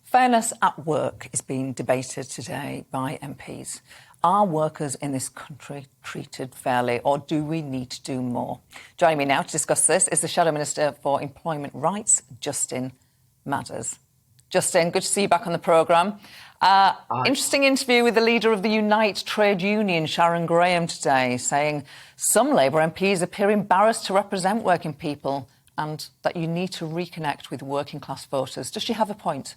Fairness at work is being debated today by MPs. Are workers in this country treated fairly, or do we need to do more? Joining me now to discuss this is the Shadow Minister for Employment Rights, Justin Matters. Justin, good to see you back on the programme. Interesting interview with the leader of the Unite trade union, Sharon Graham, today, saying some Labour MPs appear embarrassed to represent working people and that you need to reconnect with working class voters. Does she have a point?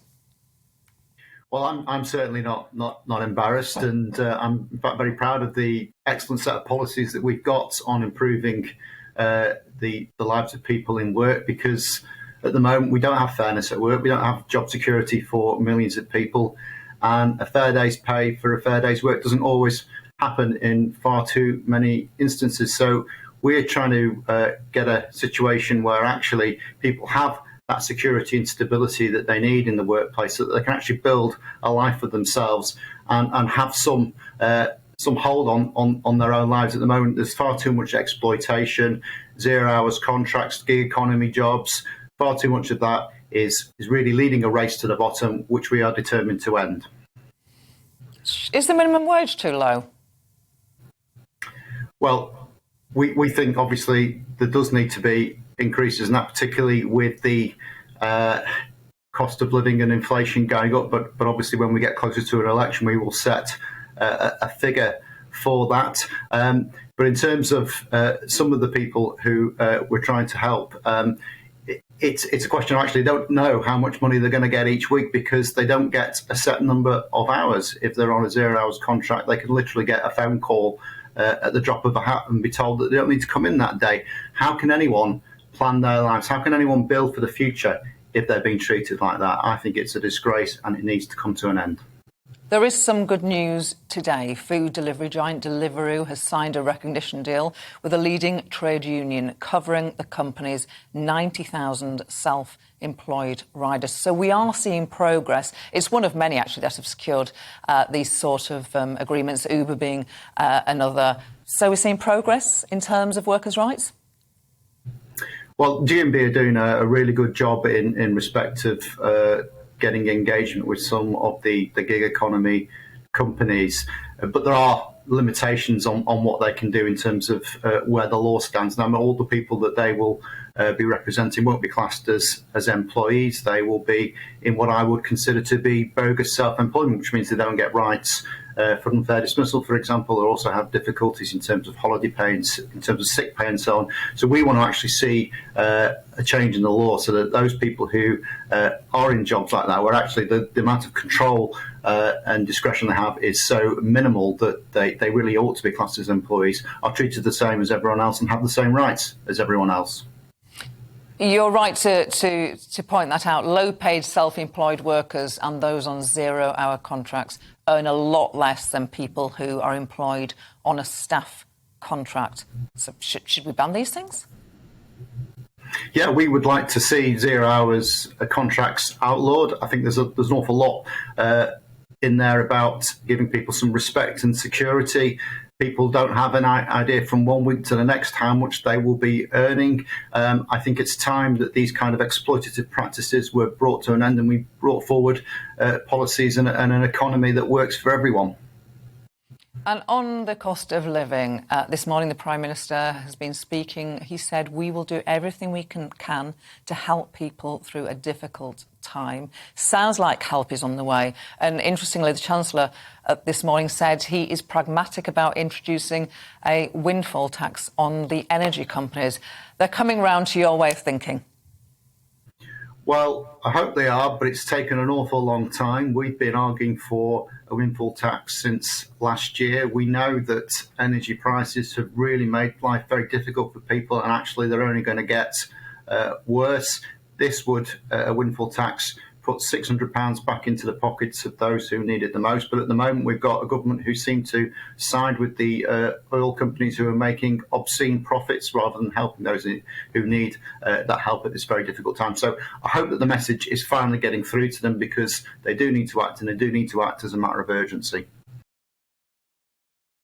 Well, I'm certainly not embarrassed, and I'm in fact very proud of the excellent set of policies that we've got on improving the lives of people in work, because at the moment we don't have fairness at work, we don't have job security for millions of people, and a fair day's pay for a fair day's work doesn't always happen in far too many instances. So we're trying to get a situation where actually people have that security and stability that they need in the workplace, so that they can actually build a life for themselves and have some hold on their own lives. At the moment, there's far too much exploitation, 0 hours contracts, gig economy jobs. Far too much of that is really leading a race to the bottom, which we are determined to end. Is the minimum wage too low? Well, we think obviously there does need to be increases, and that particularly with the cost of living and inflation going up. But obviously, when we get closer to an election, we will set a figure for that. But in terms of some of the people who we're trying to help, it's a question. I actually don't know how much money they're going to get each week, because they don't get a set number of hours. If they're on a 0 hours contract, they can literally get a phone call at the drop of a hat and be told that they don't need to come in that day. How can anyone plan their lives? How can anyone build for the future if they're being treated like that? I think it's a disgrace, and it needs to come to an end. There is some good news today. Food delivery giant Deliveroo has signed a recognition deal with a leading trade union covering the company's 90,000 self-employed riders. So we are seeing progress. It's one of many, actually, that have secured these sort of agreements, Uber being another. So we're seeing progress in terms of workers' rights? Well, GBN are doing a really good job in respect of getting engagement with some of the gig economy companies, but there are limitations on what they can do in terms of where the law stands. Now, all the people that they will be representing won't be classed as employees. They will be in what I would consider to be bogus self-employment, which means they don't get rights for unfair dismissal, for example, or also have difficulties in terms of holiday pay, in terms of sick pay and so on. So we want to actually see a change in the law, so that those people who are in jobs like that, where actually the amount of control and discretion they have is so minimal that they really ought to be classed as employees, are treated the same as everyone else and have the same rights as everyone else. You're right to point that out. Low-paid self-employed workers and those on 0 hour contracts earn a lot less than people who are employed on a staff contract. So should we ban these things? Yeah, we would like to see 0 hours contracts outlawed. I think there's an awful lot in there about giving people some respect and security. People don't have an idea from 1 week to the next how much they will be earning. I think it's time that these kind of exploitative practices were brought to an end, and we brought forward policies and an economy that works for everyone. And on the cost of living, this morning the Prime Minister has been speaking. He said we will do everything we can to help people through a difficult time. Sounds like help is on the way. And interestingly, the Chancellor this morning said he is pragmatic about introducing a windfall tax on the energy companies. They're coming round to your way of thinking. Well, I hope they are, but it's taken an awful long time. We've been arguing for a windfall tax since last year. We know that energy prices have really made life very difficult for people, and actually they're only going to get worse. This would, a windfall tax, put £600 back into the pockets of those who need it the most. But at the moment, we've got a government who seem to side with the oil companies who are making obscene profits rather than helping those who need that help at this very difficult time. So I hope that the message is finally getting through to them, because they do need to act, and they do need to act as a matter of urgency.